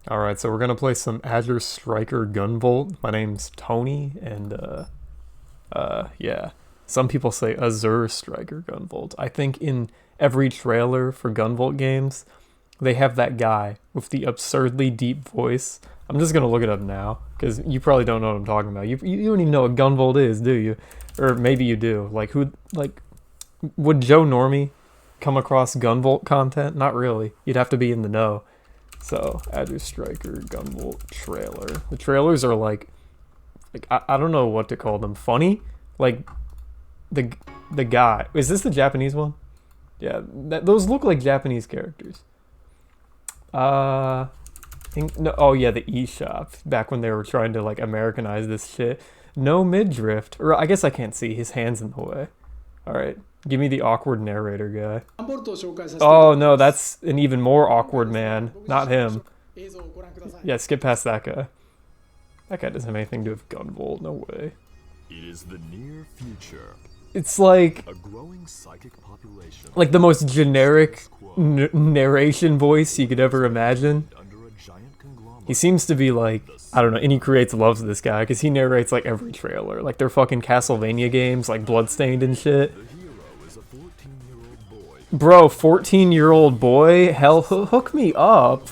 Alright, so we're gonna play some Azure Striker Gunvolt. My name's Tony, and yeah. Some people say Azure Striker Gunvolt. I think in every trailer for Gunvolt games, they have that guy with the absurdly deep voice. I'm just gonna look it up now, because you probably don't know what I'm talking about. You don't even know what Gunvolt is, do you? Or maybe you do. Would Joe Normie come across Gunvolt content? Not really. You'd have to be in the know. So, Azure Striker Gunvolt trailer. The trailers are I don't know what to call them. Funny? Like, the guy. Is this the Japanese one? Yeah, those look like Japanese characters. No, oh yeah, the eShop. Back when they were trying to, like, Americanize this shit. No mid-drift. Or, I guess I can't see. His hand's in the way. Alright. Give me the awkward narrator guy. Oh no, that's an even more awkward man. Not him. Yeah, skip past that guy. That guy doesn't have anything to do with Gunvolt. No way. It is the near future. It's like a growing psychic population. Like the most generic narration voice you could ever imagine. He seems to be like, I don't know, and he creates loves this guy because he narrates like every trailer. Like their fucking Castlevania games, like Bloodstained and shit. Bro, 14-year-old boy? Hell, hook me up.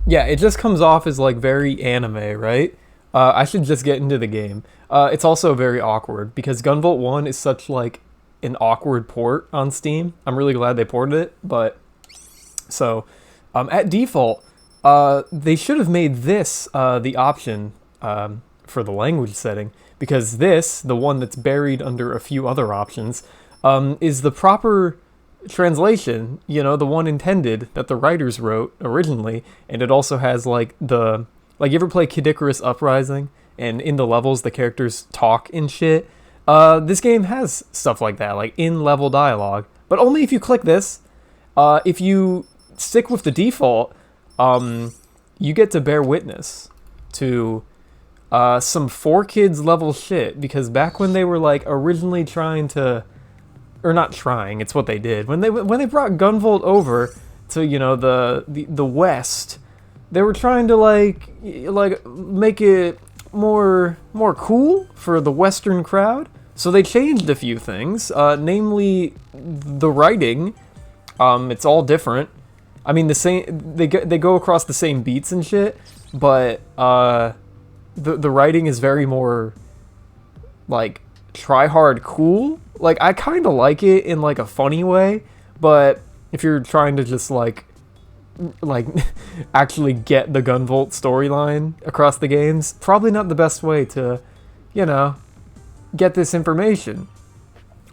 Yeah, it just comes off as like very anime, right? I should just get into the game. It's also very awkward because Gunvolt 1 is such like an awkward port on Steam. I'm really glad they ported it, but so at default, they should have made this the option for the language setting. Because this, the one that's buried under a few other options, is the proper translation, you know, the one intended that the writers wrote originally, and it also has, like, you ever play Kid Icarus Uprising, and in the levels the characters talk and shit? This game has stuff like that, like in-level dialogue, but only if you click this. If you stick with the default, you get to bear witness to some 4Kids level shit, because back when they were like originally trying to, or not trying, it's what they did when they brought Gunvolt over to, you know, the West, they were trying to like make it more cool for the Western crowd. So they changed a few things, namely the writing. It's all different. I mean, the same, they go across the same beats and shit, but the writing is very more, like, try-hard cool. Like, I kind of like it in, like, a funny way, but if you're trying to just, like actually get the Gunvolt storyline across the games, probably not the best way to, you know, get this information.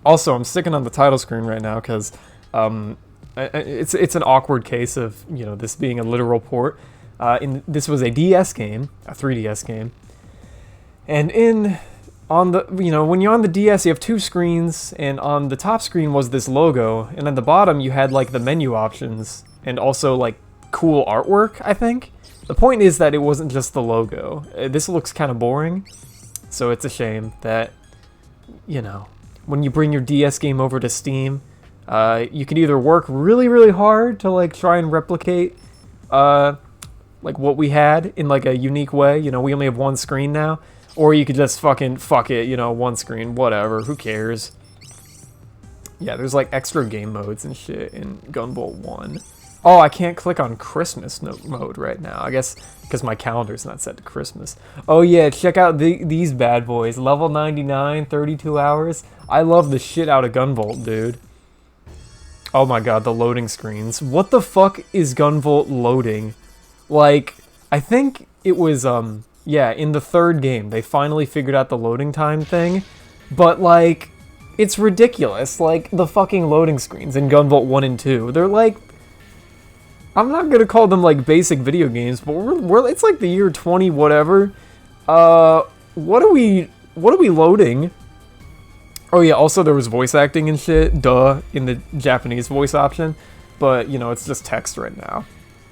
Also, I'm sticking on the title screen right now because it's an awkward case of, you know, this being a literal port. This was a DS game, a 3DS game, and when you're on the DS, you have two screens, and on the top screen was this logo, and at the bottom you had like the menu options and also like cool artwork. I think the point is that it wasn't just the logo. This looks kind of boring, so it's a shame that, you know, when you bring your DS game over to Steam, you can either work really hard to like try and replicate like what we had in like a unique way, you know, we only have one screen now, or you could just fucking fuck it, you know, one screen, whatever, who cares. Yeah, there's like extra game modes and shit in Gunvolt 1. Oh, I can't click on Christmas mode right now, I guess because my calendar's not set to Christmas. Oh yeah, check out these bad boys, level 99, 32 hours. I love the shit out of Gunvolt, dude. Oh my god, the loading screens. What the fuck is Gunvolt loading? Like, I think it was, yeah, in the third game, they finally figured out the loading time thing, but, like, it's ridiculous. Like, the fucking loading screens in Gunvolt 1 and 2, they're, like, I'm not gonna call them, like, basic video games, but it's, like, the year 20 whatever. What are we loading? Oh, yeah, also there was voice acting and shit, duh, in the Japanese voice option, but, you know, it's just text right now.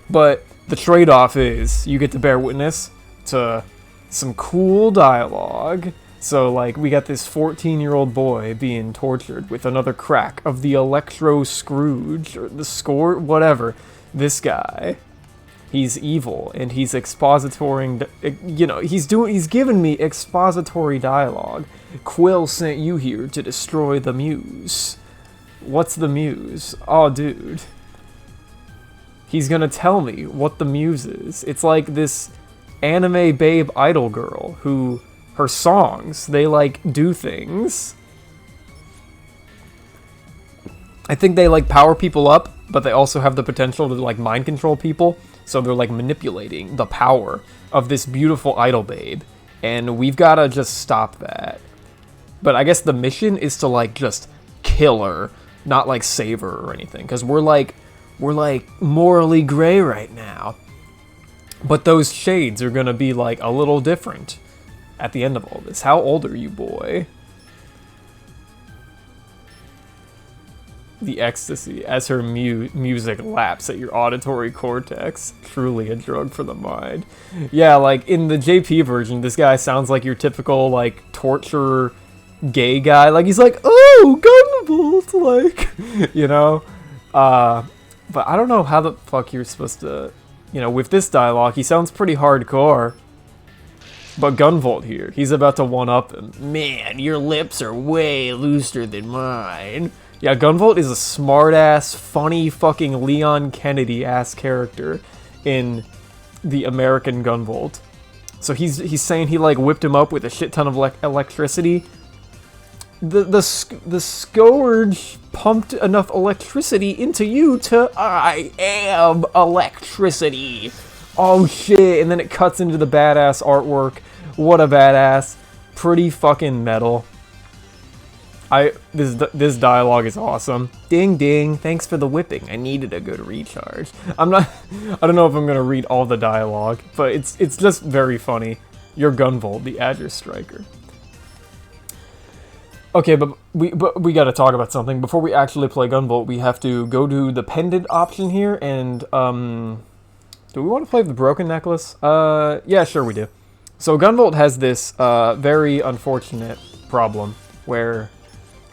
But the trade-off is you get to bear witness to some cool dialogue, So, like, we got this 14-year-old boy being tortured with another crack of the Electro Scrooge, or the score, whatever. This guy, he's evil, and he's expositoring, he's giving me expository dialogue. Quill sent you here to destroy the muse. What's the muse? Oh, dude. He's gonna tell me what the muse is. It's like this anime babe idol girl who... her songs, they like do things. I think they like power people up, but they also have the potential to like mind control people. So they're like manipulating the power of this beautiful idol babe. And we've got to just stop that. But I guess the mission is to like just kill her, not like save her or anything. Because we're like morally gray right now. But those shades are going to be like a little different at the end of all this. How old are you, boy? The ecstasy as her music laps at your auditory cortex. Truly a drug for the mind. Yeah, like in the JP version, this guy sounds like your typical like torture gay guy. Like he's like, oh, GUNVOLT, like, you know. But I don't know how the fuck you're supposed to, with this dialogue, he sounds pretty hardcore. But GUNVOLT here, he's about to one-up him. Man, your lips are way looser than mine. Yeah, GUNVOLT is a smart-ass, funny fucking Leon Kennedy-ass character in the American GUNVOLT. So he's saying he like whipped him up with a shit ton of electricity. The scourge pumped enough electricity into you to I am electricity. Oh shit, and then it cuts into the badass artwork. What a badass. Pretty fucking metal. This dialogue is awesome. Ding ding, thanks for the whipping. I needed a good recharge. I don't know if I'm gonna read all the dialogue, but it's just very funny. You're GUNVOLT, the Azure Striker. Okay, but we gotta talk about something. Before we actually play GUNVOLT, we have to go to the pendant option here and do we want to play the broken necklace? Yeah, sure we do. So GUNVOLT has this very unfortunate problem where...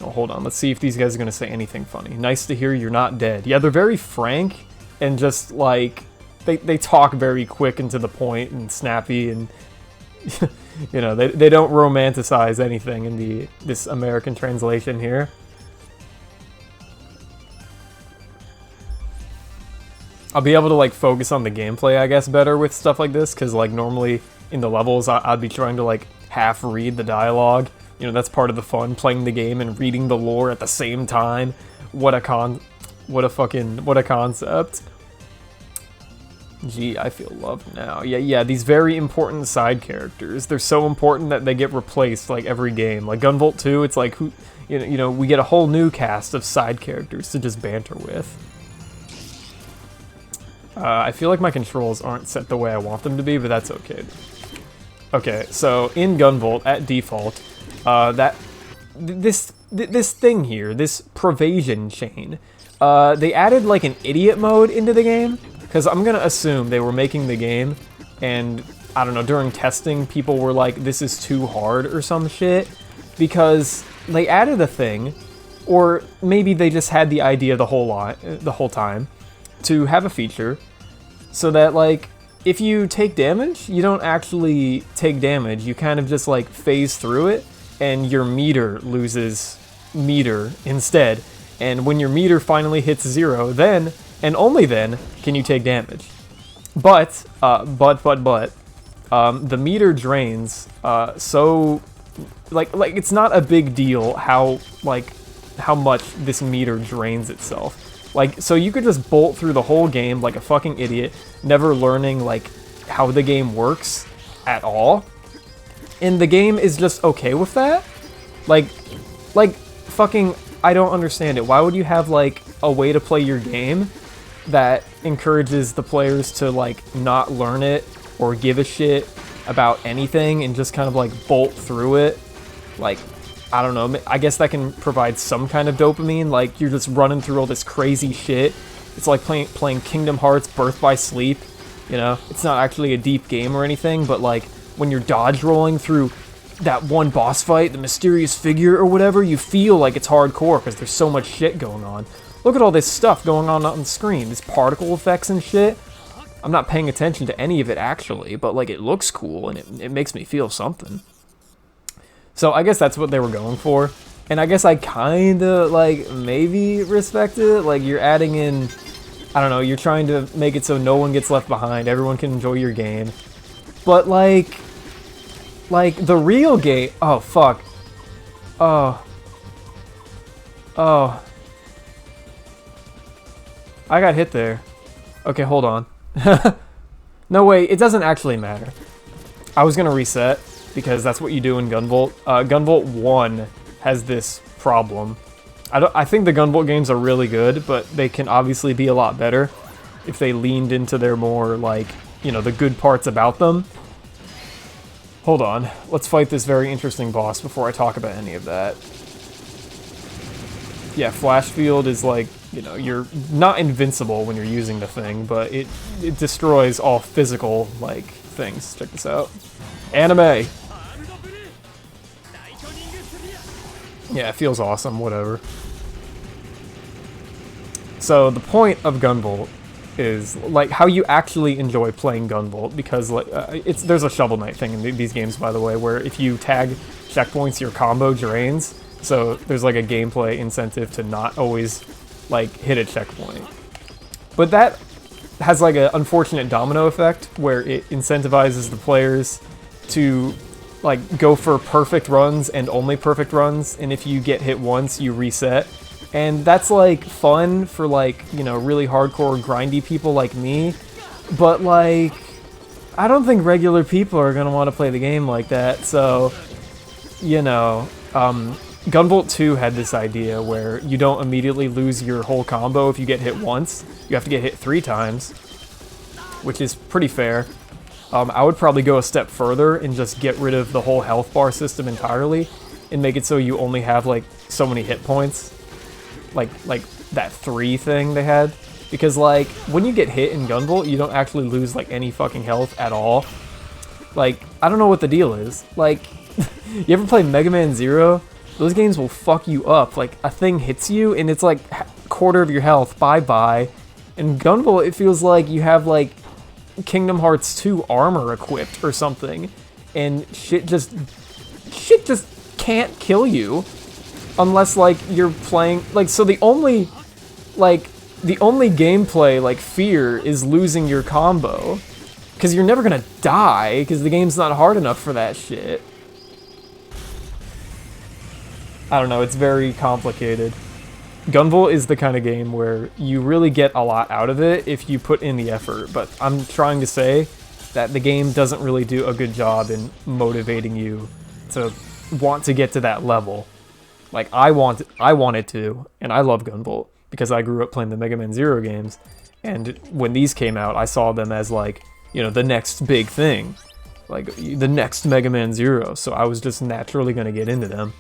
Oh, hold on. Let's see if these guys are going to say anything funny. Nice to hear you're not dead. Yeah, they're very frank and just, like... They talk very quick and to the point and snappy and... they don't romanticize anything in this American translation here. I'll be able to, like, focus on the gameplay, I guess, better with stuff like this, because, like, normally in the levels, I'd be trying to, like, half-read the dialogue. That's part of the fun, playing the game and reading the lore at the same time. What a concept. Gee, I feel loved now. Yeah, these very important side characters. They're so important that they get replaced, like, every game. Like, GUNVOLT 2, it's like, we get a whole new cast of side characters to just banter with. I feel like my controls aren't set the way I want them to be, but that's okay. Okay, so in GUNVOLT, at default, this thing here, this pervasion chain, they added like an idiot mode into the game, because I'm gonna assume they were making the game, and I don't know, during testing, people were like, this is too hard or some shit, because they added a thing, or maybe they just had the idea the whole time, to have a feature so that, like, if you take damage, you don't actually take damage. You kind of just, like, phase through it, and your meter loses meter instead. And when your meter finally hits 0, then, and only then, can you take damage. But, the meter drains, so, like, it's not a big deal how much this meter drains itself. Like, so you could just bolt through the whole game like a fucking idiot, never learning, like, how the game works at all. And the game is just okay with that. Like, fucking, I don't understand it. Why would you have, like, a way to play your game that encourages the players to, like, not learn it or give a shit about anything and just kind of, like, bolt through it? Like, I don't know, I guess that can provide some kind of dopamine, like you're just running through all this crazy shit. It's like playing Kingdom Hearts Birth by Sleep, It's not actually a deep game or anything, but like when you're dodge rolling through that one boss fight, the mysterious figure or whatever, you feel like it's hardcore because there's so much shit going on. Look at all this stuff going on the screen, these particle effects and shit. I'm not paying attention to any of it actually, but like it looks cool and it makes me feel something. So I guess that's what they were going for. And I guess I kinda like maybe respect it. Like you're adding in, I don't know, you're trying to make it so no one gets left behind, everyone can enjoy your game. But like the real game, oh fuck. Oh. I got hit there. Okay, hold on. No, wait, it doesn't actually matter. I was gonna reset, because that's what you do in GUNVOLT. GUNVOLT 1 has this problem. I think the GUNVOLT games are really good, but they can obviously be a lot better if they leaned into their more, like, you know, the good parts about them. Hold on, let's fight this very interesting boss before I talk about any of that. Yeah, Flash Field is like, you know, you're not invincible when you're using the thing, but it destroys all physical, like, things. Check this out. Anime! Yeah, it feels awesome, whatever. So, the point of GUNVOLT is, like, how you actually enjoy playing GUNVOLT, because, like, there's a Shovel Knight thing in these games, by the way, where if you tag checkpoints, your combo drains. So there's like a gameplay incentive to not always like hit a checkpoint. But that has like an unfortunate domino effect where it incentivizes the players to like go for perfect runs and only perfect runs, and if you get hit once, you reset. And that's like fun for like, you know, really hardcore grindy people like me, but like I don't think regular people are gonna want to play the game like that. So, you know, GUNVOLT 2 had this idea where you don't immediately lose your whole combo if you get hit once. You have to get hit 3 times, which is pretty fair. I would probably go a step further and just get rid of the whole health bar system entirely and make it so you only have like so many hit points. Like that 3 thing they had. Because like when you get hit in GUNVOLT, you don't actually lose like any fucking health at all. Like, I don't know what the deal is. Like, you ever play Mega Man Zero? Those games will fuck you up. Like, a thing hits you, and it's like a quarter of your health. Bye-bye. In GUNVOLT, it feels like you have, like, Kingdom Hearts 2 armor equipped or something, and shit just can't kill you unless, like, you're playing... Like, so the only gameplay, like, fear is losing your combo. Because you're never gonna die, because the game's not hard enough for that shit. I don't know, it's very complicated. GUNVOLT is the kind of game where you really get a lot out of it if you put in the effort, but I'm trying to say that the game doesn't really do a good job in motivating you to want to get to that level. Like, I wanted to, and I love GUNVOLT, because I grew up playing the Mega Man Zero games, and when these came out, I saw them as, like, you know, the next big thing. Like, the next Mega Man Zero, so I was just naturally gonna get into them.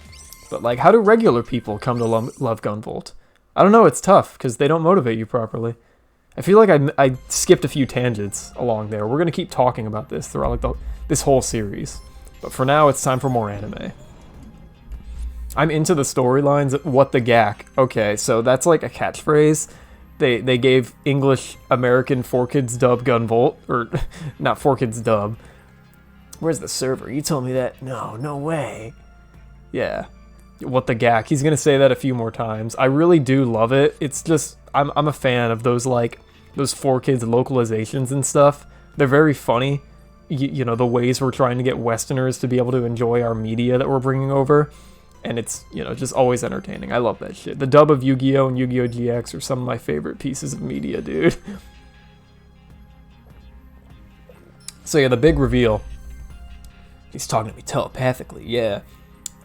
But, like, how do regular people come to love GUNVOLT? I don't know, it's tough, because they don't motivate you properly. I feel like I skipped a few tangents along there. We're going to keep talking about this throughout like this whole series. But for now, it's time for more anime. I'm into the storylines. What the gack? Okay, so that's like a catchphrase. They gave English American 4Kids dub GUNVOLT. Or, not 4Kids dub. Where's the server? You told me that. No way. Yeah. What the gack. He's gonna say that a few more times. I really do love it. It's just, I'm a fan of those, like, those 4Kids localizations and stuff. They're very funny. You know, the ways we're trying to get Westerners to be able to enjoy our media that we're bringing over. And it's, you know, just always entertaining. I love that shit. The dub of Yu-Gi-Oh! And Yu-Gi-Oh! GX are some of my favorite pieces of media, dude. So yeah, the big reveal. He's talking to me telepathically, yeah.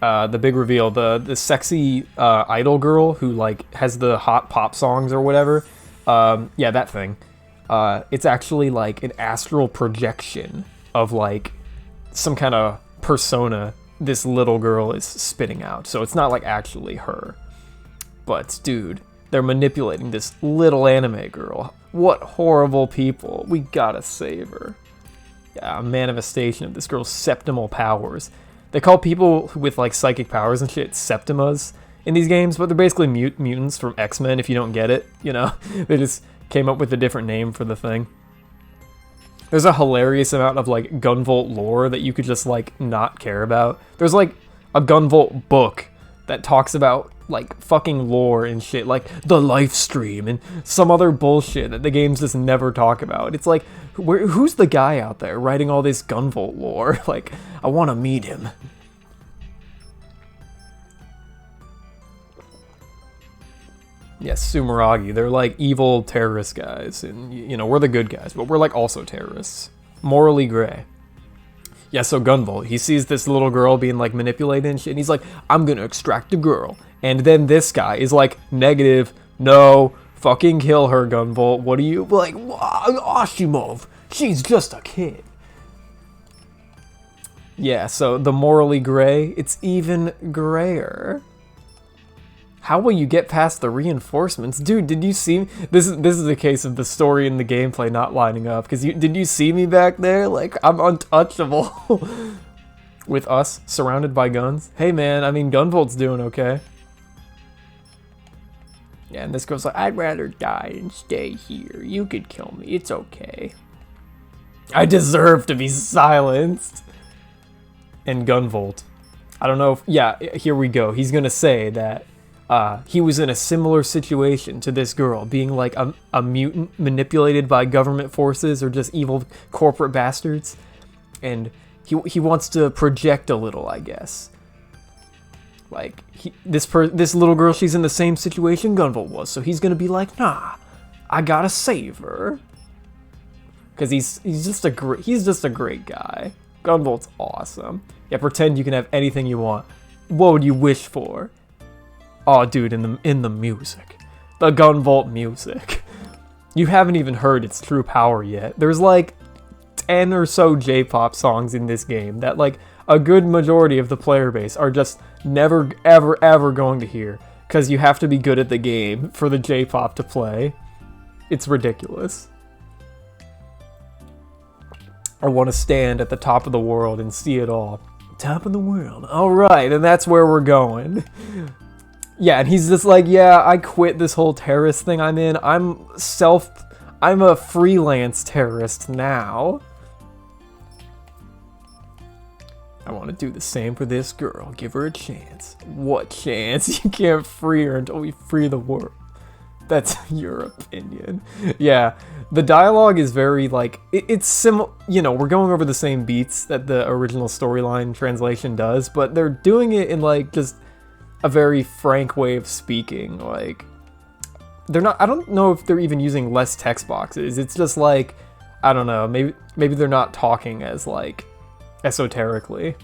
The big reveal, the sexy idol girl who like has the hot pop songs or whatever. Yeah, that thing. It's actually like an astral projection of like some kind of persona this little girl is spitting out. So it's not like actually her. But dude, they're manipulating this little anime girl. What horrible people. We gotta save her. Yeah, a manifestation of this girl's septimal powers. They call people with like psychic powers and shit Septimas in these games, but they're basically mutants from X-Men if you don't get it, you know? They just came up with a different name for the thing. There's a hilarious amount of like GUNVOLT lore that you could just like not care about. There's like a GUNVOLT book that talks about like fucking lore and shit, like the life stream and some other bullshit that the games just never talk about. It's like, who's the guy out there writing all this GUNVOLT lore? Like, I want to meet him. Yes, Sumeragi. They're like evil terrorist guys, and you know, we're the good guys, but we're like also terrorists. Morally gray. Yeah, so GUNVOLT, he sees this little girl being like manipulated and shit, and he's like, I'm gonna extract the girl. And then this guy is like, negative, no, fucking kill her, GUNVOLT. What are you, like, Ashimov, she's just a kid. Yeah, so the morally gray, it's even grayer. How will you get past the reinforcements? Dude, did you see me? This is a case of the story and the gameplay not lining up. Because did you see me back there? Like, I'm untouchable. With us, surrounded by guns. Hey man, I mean, GUNVOLT's doing okay. Yeah, and this girl's like, I'd rather die and stay here. You could kill me, it's okay. I deserve to be silenced. And GUNVOLT. I don't know if, yeah, here we go. He's gonna say that he was in a similar situation to this girl, being like a mutant manipulated by government forces or just evil corporate bastards. And he wants to project a little, I guess. Like, this little girl, she's in the same situation GUNVOLT was, so he's gonna be like, nah, I gotta save her. Because he's just a great guy. GUNVOLT's awesome. Yeah, pretend you can have anything you want. What would you wish for? Oh, dude, in the music. The GUNVOLT music. You haven't even heard its true power yet. There's like 10 or so J-pop songs in this game that like a good majority of the player base are just never, ever, ever going to hear. Because you have to be good at the game for the J-pop to play. It's ridiculous. I want to stand at the top of the world and see it all. Top of the world. Alright, and that's where we're going. Yeah, and he's just like, yeah, I quit this whole terrorist thing I'm in. I'm a freelance terrorist now. I want to do the same for this girl. Give her a chance. What chance? You can't free her until we free the world. That's your opinion. Yeah, the dialogue is very, like, it's similar, you know, we're going over the same beats that the original storyline translation does, but they're doing it in, like, just a very frank way of speaking. Like, they're not, I don't know if they're even using less text boxes. It's just like, I don't know, maybe they're not talking as, like, esoterically.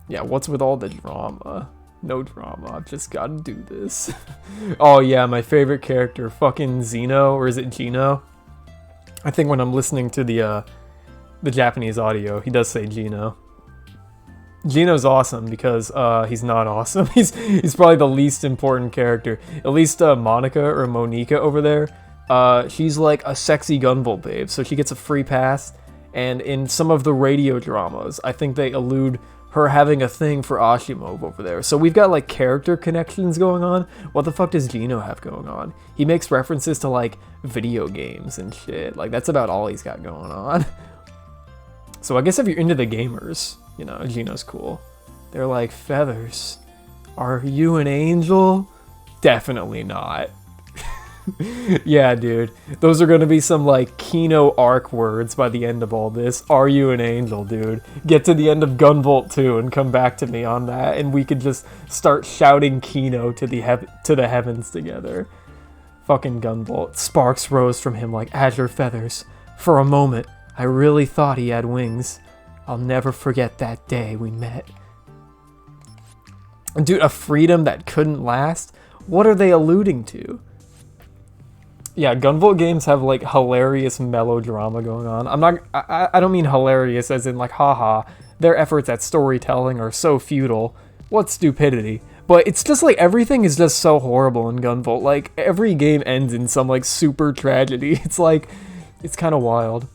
Yeah, what's with all the drama? No drama, I've just gotta do this. Oh yeah, my favorite character, fucking Zeno, or is it Gino? I think when I'm listening to the Japanese audio, he does say Gino. Gino's awesome because he's not awesome. He's probably the least important character. At least Monica or Monica over there, she's like a sexy GUNVOLT babe, so she gets a free pass. And in some of the radio dramas, I think they allude her having a thing for Ashimov over there. So we've got like character connections going on. What the fuck does Gino have going on? He makes references to like video games and shit. Like that's about all he's got going on. So I guess if you're into the gamers, you know, Gino's cool. They're like, feathers. Are you an angel? Definitely not. Yeah, dude. Those are gonna be some, like, Kino arc words by the end of all this. Are you an angel, dude? Get to the end of GUNVOLT 2 and come back to me on that, and we could just start shouting Kino to the heavens together. Fucking GUNVOLT. Sparks rose from him like azure feathers. For a moment, I really thought he had wings. I'll never forget that day we met. Dude, a freedom that couldn't last? What are they alluding to? Yeah, GUNVOLT games have like hilarious melodrama going on. I don't mean hilarious as in like haha. Their efforts at storytelling are so futile. What stupidity. But it's just like everything is just so horrible in GUNVOLT. Like every game ends in some like super tragedy. It's like, it's kind of wild.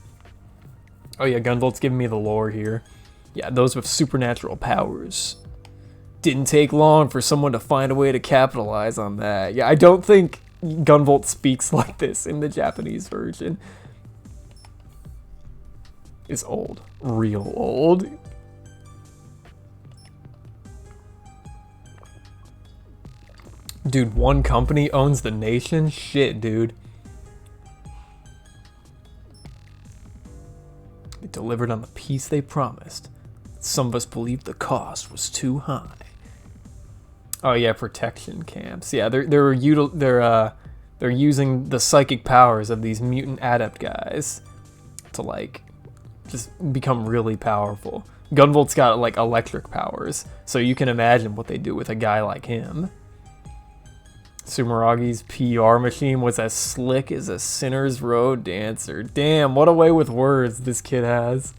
Oh yeah, GUNVOLT's giving me the lore here. Yeah, those with supernatural powers. Didn't take long for someone to find a way to capitalize on that. Yeah, I don't think GUNVOLT speaks like this in the Japanese version. It's old. Real old. Dude, one company owns the nation? Shit, dude. They delivered on the peace they promised. Some of us believed the cost was too high. Oh yeah, protection camps. Yeah, they're using the psychic powers of these mutant adept guys to like just become really powerful. GUNVOLT's got like electric powers, so you can imagine what they do with a guy like him. Sumeragi's PR machine was as slick as a Sinner's Row dancer. Damn, what a way with words this kid has.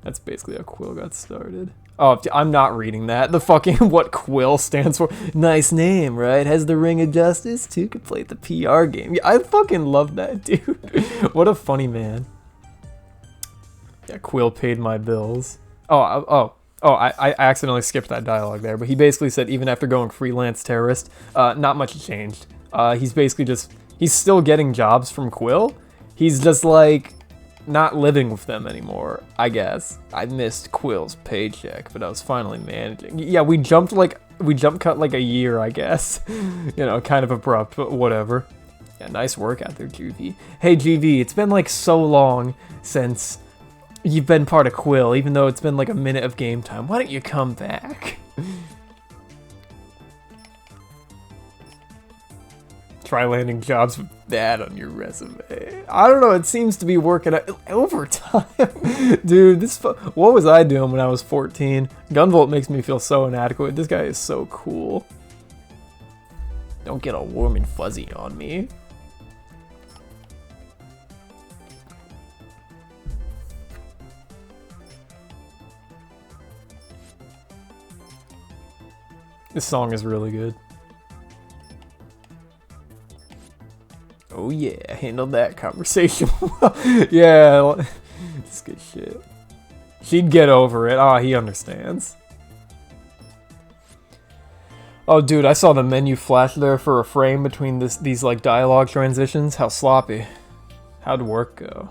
That's basically how Quill got started. Oh, I'm not reading that. The fucking what Quill stands for. Nice name, right? Has the Ring of Justice too. Could play the PR game. Yeah, I fucking love that, dude. What a funny man. Yeah, Quill paid my bills. I accidentally skipped that dialogue there, but he basically said even after going freelance terrorist, not much changed. He's basically just, he's still getting jobs from Quill. He's just like not living with them anymore, I guess. I missed Quill's paycheck, but I was finally managing. Yeah, we jump cut like a year, I guess. You know, kind of abrupt, but whatever. Yeah, nice work out there, GV. Hey, GV, it's been like so long since you've been part of Quill, even though it's been like a minute of game time. Why don't you come back? Try landing jobs with that on your resume. I don't know, it seems to be working out over time. Dude, what was I doing when I was 14? GUNVOLT makes me feel so inadequate. This guy is so cool. Don't get all warm and fuzzy on me. This song is really good. Oh yeah, handled that conversation well. Yeah, it's good shit. She'd get over it. Ah, he understands. Oh dude, I saw the menu flash there for a frame between these like dialogue transitions. How sloppy. How'd work go?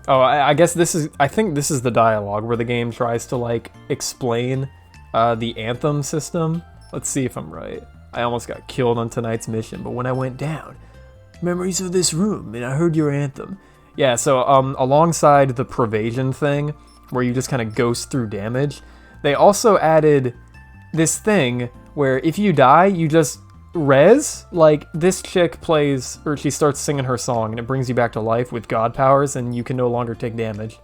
Oh, I guess I think this is the dialogue where the game tries to like explain the anthem system. Let's see if I'm right. I almost got killed on tonight's mission, but when I went down, memories of this room, and I heard your anthem. Yeah, so alongside the Pervasion thing, where you just kind of ghost through damage, they also added this thing where if you die, you just res. Like, this chick plays, or she starts singing her song, and it brings you back to life with god powers, and you can no longer take damage.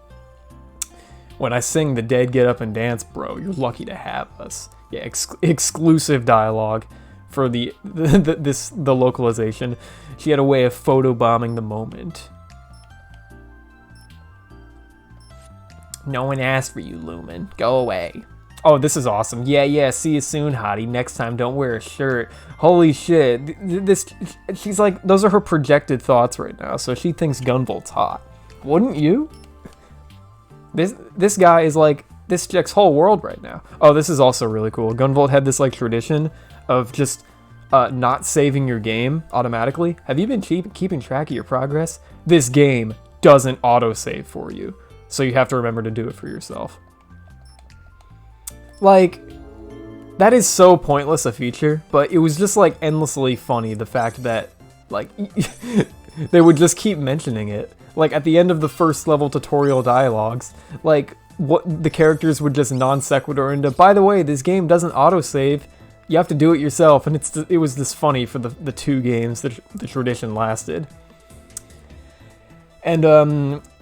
When I sing The Dead Get Up and Dance, bro, you're lucky to have us. Yeah, exclusive dialogue for the localization. She had a way of photobombing the moment. No one asked for you, Lumen. Go away. Oh, this is awesome. Yeah, see you soon, hottie. Next time, don't wear a shirt. Holy shit. She's like, those are her projected thoughts right now, so she thinks GUNVOLT's hot. Wouldn't you? This guy is like this chick's whole world right now. Oh, this is also really cool. GUNVOLT had this like tradition of just not saving your game automatically. Have you been keeping track of your progress? This game doesn't autosave for you, so you have to remember to do it for yourself. Like, that is so pointless a feature, but it was just like endlessly funny, the fact that like they would just keep mentioning it. Like at the end of the first level tutorial dialogues, like what the characters would just non sequitur into, by the way, this game doesn't autosave, you have to do it yourself. And it was this funny for the two games that the tradition lasted. And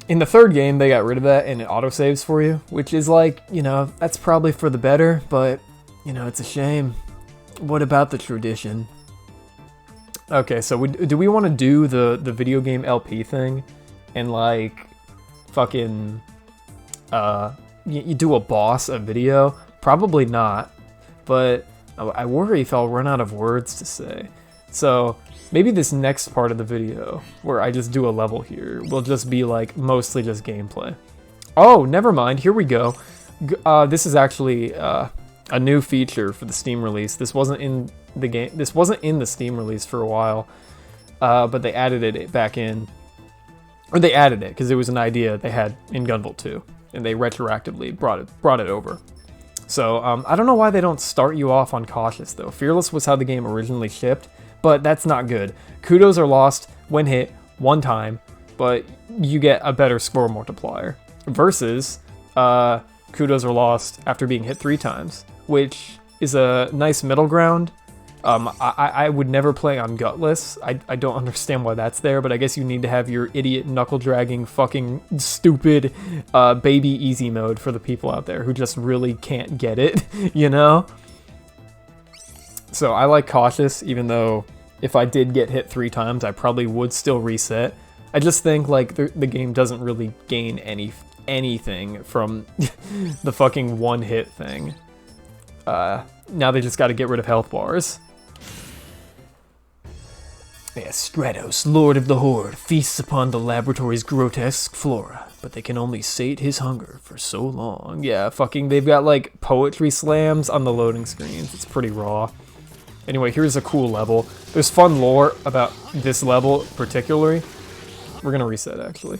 in the third game, they got rid of that and it autosaves for you, which is like, you know, that's probably for the better, but, you know, it's a shame. What about the tradition? Okay, so do we want to do the video game LP thing and like fucking you do a boss a video? Probably not, but I worry if I'll run out of words to say. So maybe this next part of the video, where I just do a level here, will just be like mostly just gameplay. Oh, never mind. Here we go. This is actually a new feature for the Steam release. This wasn't in the game. This wasn't in the Steam release for a while, but they added it back in. Or they added it because it was an idea they had in GUNVOLT 2, and they retroactively brought it over. So I don't know why they don't start you off on cautious though. Fearless was how the game originally shipped, but that's not good. Kudos are lost when hit one time, but you get a better score multiplier. Versus kudos are lost after being hit 3 times, which is a nice middle ground. I would never play on Gutless. I don't understand why that's there, but I guess you need to have your idiot knuckle-dragging fucking stupid baby easy mode for the people out there who just really can't get it, you know? So I like cautious, even though if I did get hit 3 times, I probably would still reset. I just think like the game doesn't really gain anything from the fucking one hit thing. Now they just gotta get rid of health bars. Yeah, Stratos, Lord of the Horde, feasts upon the laboratory's grotesque flora, but they can only sate his hunger for so long. Yeah, fucking, they've got like poetry slams on the loading screens. It's pretty raw. Anyway, here's a cool level. There's fun lore about this level particularly. We're gonna reset actually.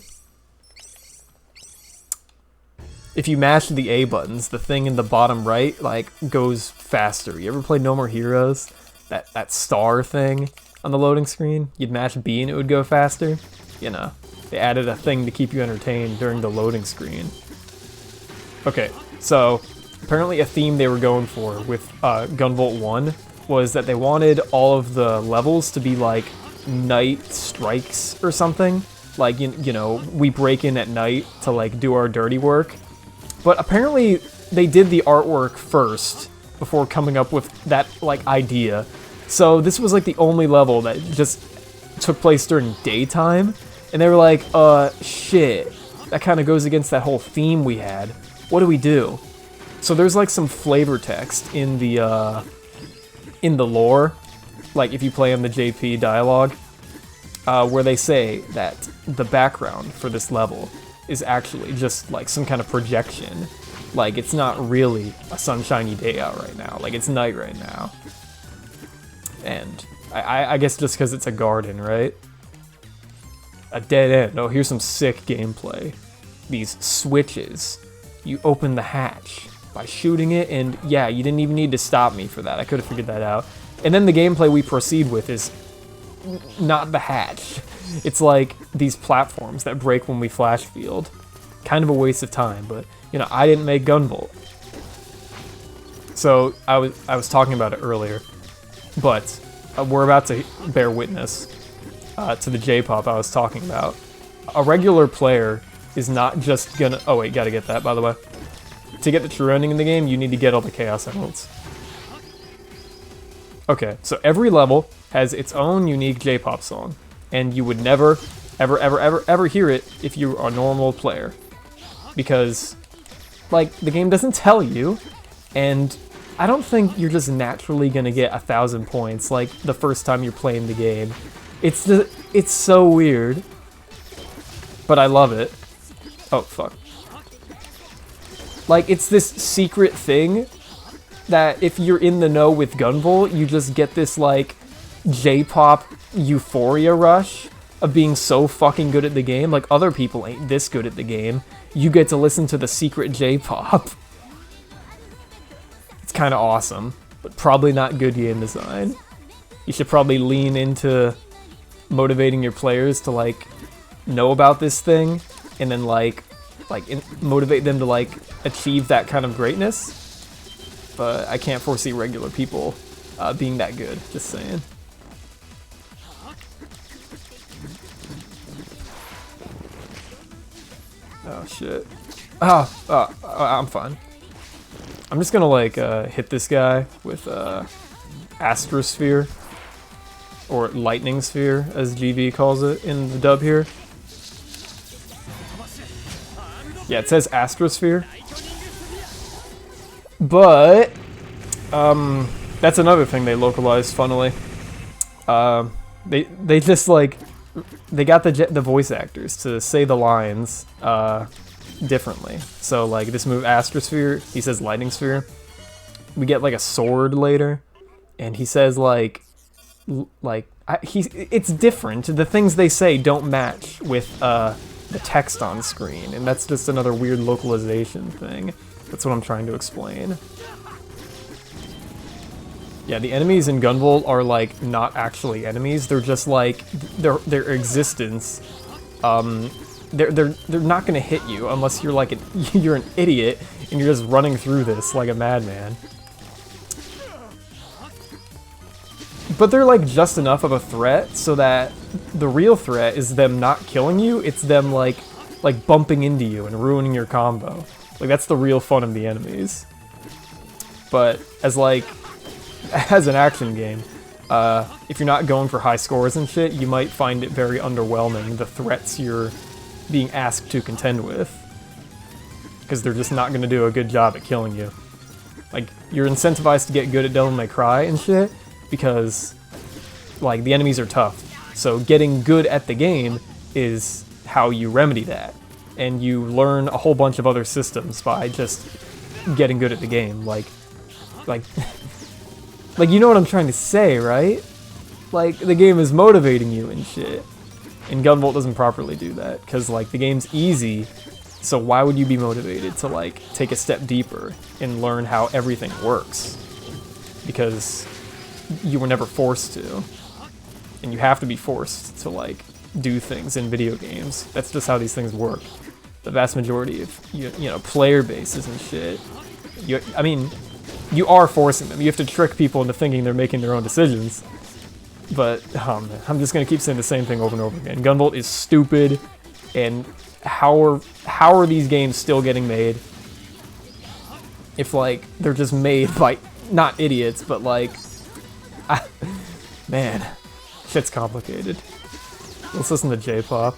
If you mash the A buttons, the thing in the bottom right like goes faster. You ever play No More Heroes? That star thing on the loading screen? You'd mash B and it would go faster. You know, they added a thing to keep you entertained during the loading screen. Okay, so apparently a theme they were going for with GUNVOLT 1 was that they wanted all of the levels to be like night strikes or something. Like, you know, we break in at night to like do our dirty work. But apparently they did the artwork first before coming up with that like idea. So this was like the only level that just took place during daytime. And they were like, shit, that kind of goes against that whole theme we had. What do we do? So there's like some flavor text in the lore, like if you play on the JP dialogue, where they say that the background for this level is actually just like some kind of projection. Like it's not really a sunshiny day out right now. Like it's night right now. And I guess just because it's a garden, right? A dead end. Oh, here's some sick gameplay. These switches. You open the hatch by shooting it, and yeah, you didn't even need to stop me for that. I could have figured that out. And then the gameplay we proceed with is not the hatch. It's like these platforms that break when we flash field. Kind of a waste of time, but you know, I didn't make GUNVOLT. So I was talking about it earlier, but we're about to bear witness to the J-pop I was talking about. A regular player is not just gonna... Oh wait, gotta get that, by the way. To get the true ending in the game, you need to get all the Chaos Emeralds. Okay, so every level has its own unique J-pop song, and you would never, ever hear it if you're a normal player. Because, like, the game doesn't tell you, and I don't think you're just naturally gonna get 1,000 points, like, the first time you're playing the game. It's so weird, but I love it. Oh, fuck. Like, it's this secret thing that if you're in the know with GUNVOLT, you just get this, like, J-pop euphoria rush of being so fucking good at the game. Like, other people ain't this good at the game. You get to listen to the secret J-pop. It's kind of awesome, but probably not good game design. You should probably lean into motivating your players to, like, know about this thing, and then, motivate them to, like, achieve that kind of greatness. But I can't foresee regular people being that good, just saying. Oh shit. I'm fine. I'm just gonna like hit this guy with Astrosphere, or Lightning Sphere as GV calls it in the dub here. Yeah, it says Astrosphere. But that's another thing they localized, funnily. They just like they got the voice actors to say the lines differently. So like this move Astrosphere, he says Lightning Sphere. We get like a sword later, and he says it's different. The things they say don't match with the text on screen, and that's just another weird localization thing. That's what I'm trying to explain. Yeah, the enemies in Gunvolt are like not actually enemies. They're just like their existence. They're not gonna hit you unless you're like you're an idiot and you're just running through this like a madman. But they're like just enough of a threat so that the real threat is them not killing you. It's them like bumping into you and ruining your combo. Like that's the real fun of the enemies. But as an action game, if you're not going for high scores and shit, you might find it very underwhelming, the threats you're being asked to contend with. Because they're just not going to do a good job at killing you. Like, you're incentivized to get good at Devil May Cry and shit, because, like, the enemies are tough. So getting good at the game is how you remedy that. And you learn a whole bunch of other systems by just getting good at the game. Like, you know what I'm trying to say, right? Like, the game is motivating you and shit. And Gunvolt doesn't properly do that, because, like, the game's easy, so why would you be motivated to, like, take a step deeper and learn how everything works? Because you were never forced to. And you have to be forced to, like, do things in video games. That's just how these things work. The vast majority of, you know, player bases and shit. I mean, you are forcing them. You have to trick people into thinking they're making their own decisions. But, oh man, I'm just gonna keep saying the same thing over and over again. Gunvolt is stupid, and how are these games still getting made? If, like, they're just made by, not idiots, but, like, man, shit's complicated. Let's listen to J-pop.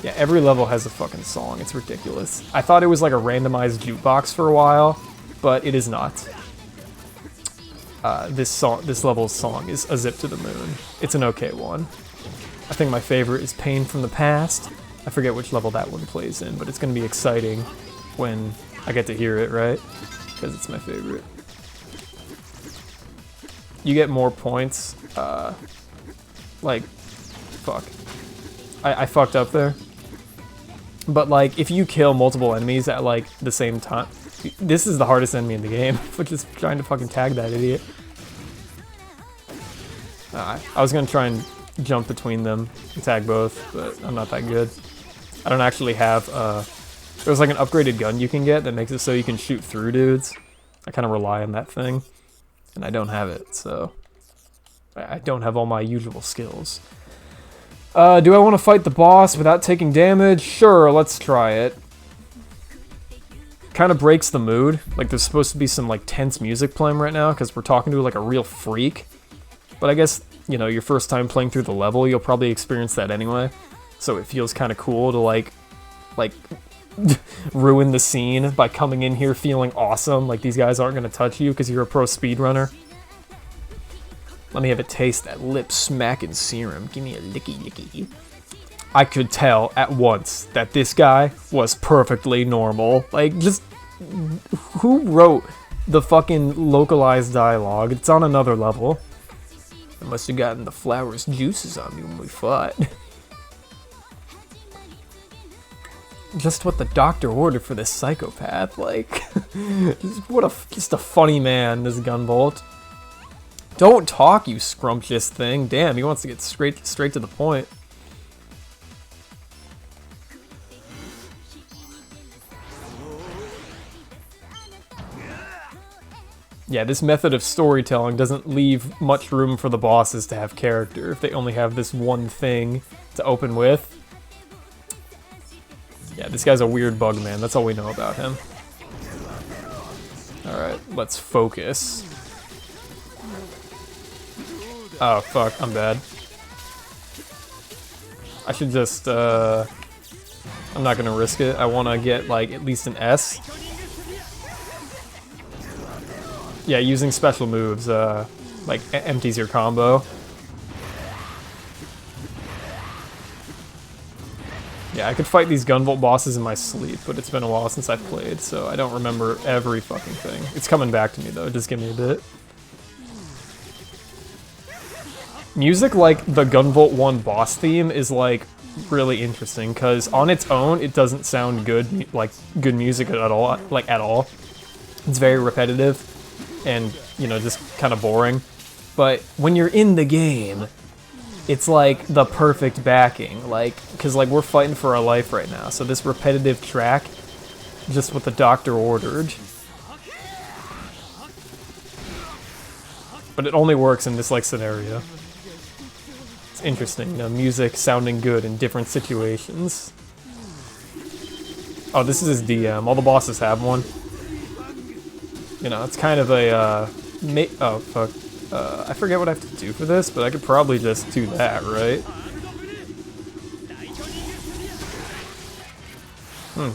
Yeah, every level has a fucking song. It's ridiculous. I thought it was like a randomized jukebox for a while, but it is not. This level's song is A Zip to the Moon. It's an okay one. I think my favorite is Pain from the Past. I forget which level that one plays in, but it's gonna be exciting when I get to hear it, right? Because it's my favorite. You get more points, like, fuck. I fucked up there. But, like, if you kill multiple enemies at, like, the same time... This is the hardest enemy in the game, which is trying to fucking tag that idiot. I was gonna try and jump between them and tag both, but I'm not that good. I don't actually have, there's like an upgraded gun you can get that makes it so you can shoot through dudes. I kind of rely on that thing, and I don't have it, so... I don't have all my usual skills. Do I want to fight the boss without taking damage? Sure, let's try it. Kind of breaks the mood. Like, there's supposed to be some, like, tense music playing right now, because we're talking to, like, a real freak. But I guess, you know, your first time playing through the level, you'll probably experience that anyway. So it feels kind of cool to, like, ruin the scene by coming in here feeling awesome, like these guys aren't going to touch you because you're a pro speedrunner. Let me have a taste that lip smacking serum. Give me a licky licky. I could tell at once that this guy was perfectly normal. Like, just... Who wrote the fucking localized dialogue? It's on another level. I must have gotten the flower's juices on me when we fought. Just what the doctor ordered for this psychopath. Like, just a funny man, this Gunvolt. Don't talk, you scrumptious thing. Damn, he wants to get straight to the point. Yeah, this method of storytelling doesn't leave much room for the bosses to have character if they only have this one thing to open with. Yeah, this guy's a weird bug man. That's all we know about him. Alright, let's focus. Oh, fuck, I'm bad. I should just, I'm not gonna risk it. I wanna get, like, at least an S. Yeah, using special moves, like, empties your combo. Yeah, I could fight these Gunvolt bosses in my sleep, but it's been a while since I've played, so I don't remember every fucking thing. It's coming back to me though, just give me a bit. Music like the Gunvolt 1 boss theme is like really interesting, because on its own it doesn't sound good, like good music at all, like at all. It's very repetitive and, you know, just kind of boring. But when you're in the game, it's like the perfect backing, like, because like we're fighting for our life right now, so this repetitive track, just what the doctor ordered. But it only works in this like scenario. It's interesting, you know, music sounding good in different situations. Oh, this is his DM. All the bosses have one. You know, it's kind of a, oh, fuck. I forget what I have to do for this, but I could probably just do that, right?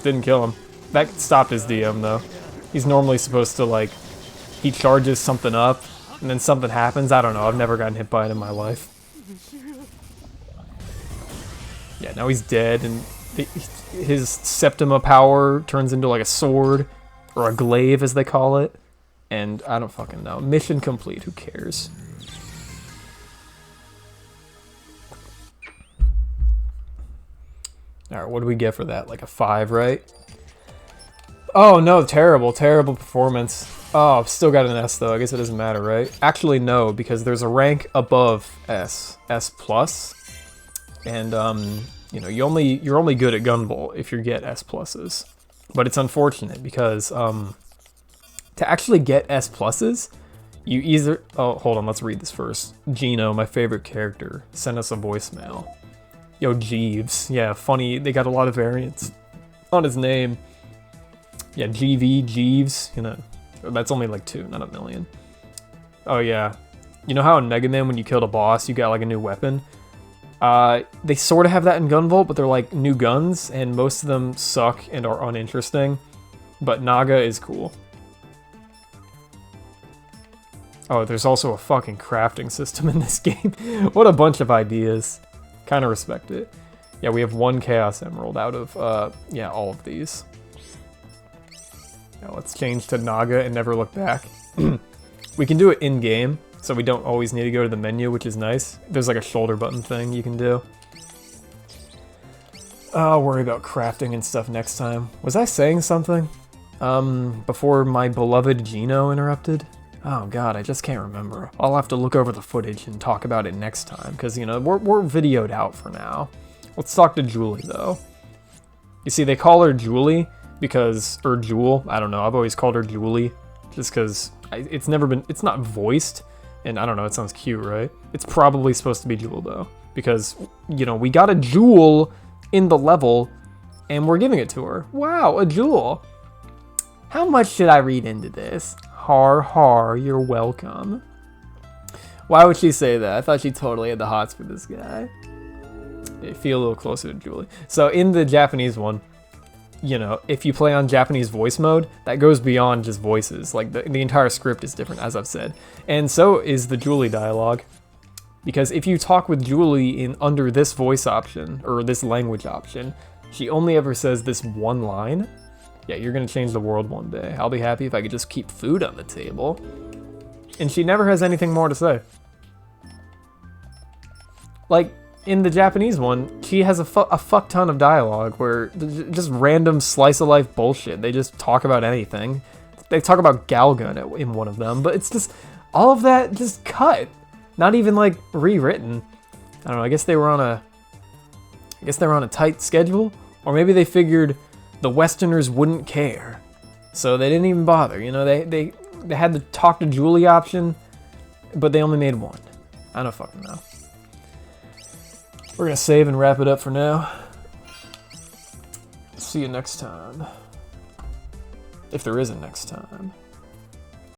Didn't kill him. That stopped his DM, though. He's normally supposed to, like, he charges something up, and then something happens. I don't know. I've never gotten hit by it in my life. Yeah, now he's dead, and his Septima power turns into, like, a sword, or a glaive, as they call it. And I don't fucking know. Mission complete, who cares? Alright, what do we get for that? Like a 5, right? Oh no, terrible, terrible performance. Oh, I've still got an S though, I guess it doesn't matter, right? Actually no, because there's a rank above S, S+. And you know, you're only good at Gunvolt if you get S+. But it's unfortunate because to actually get S+, you either... Oh, hold on, let's read this first. Gino, my favorite character, sent us a voicemail. Yo, Jeeves. Yeah, funny. They got a lot of variants on his name. Yeah, GV, Jeeves. You know, that's only like 2, not a million. Oh, yeah. You know how in Mega Man, when you killed a boss, you got like a new weapon? They sort of have that in Gunvolt, but they're like new guns, and most of them suck and are uninteresting. But Naga is cool. Oh, there's also a fucking crafting system in this game. What a bunch of ideas. Kind of respect it. Yeah, we have 1 Chaos Emerald out of, yeah, all of these. Now let's change to Naga and never look back. We can do it in-game, so we don't always need to go to the menu, which is nice. There's like a shoulder button thing you can do. I'll worry about crafting and stuff next time. Was I saying something? Before my beloved Gino interrupted? Oh god, I just can't remember. I'll have to look over the footage and talk about it next time, because, you know, we're videoed out for now. Let's talk to Julie, though. You see, they call her Julie because, or Jewel, I don't know, I've always called her Julie, just because it's never been, it's not voiced, and I don't know, it sounds cute, right? It's probably supposed to be Jewel, though, because, you know, we got a Jewel in the level, and we're giving it to her. Wow, a Jewel. How much should I read into this? Har har, you're welcome. Why would she say that? I thought she totally had the hots for this guy. I feel a little closer to Julie. So in the Japanese one, you know, if you play on Japanese voice mode, that goes beyond just voices. Like the entire script is different, as I've said. And so is the Julie dialogue. Because if you talk with Julie in under this voice option, or this language option, she only ever says this one line. Yeah, you're gonna change the world one day. I'll be happy if I could just keep food on the table. And she never has anything more to say. Like, in the Japanese one, she has a fuck ton of dialogue where just random slice of life bullshit. They just talk about anything. They talk about Galgun in one of them, but it's just, all of that just cut. Not even like rewritten. I don't know, I guess they were on a tight schedule, or maybe they figured the Westerners wouldn't care, so they didn't even bother. You know, they had the talk to Julie option, but they only made one. I don't fucking know. We're gonna save and wrap it up for now. See you next time. If there is a next time.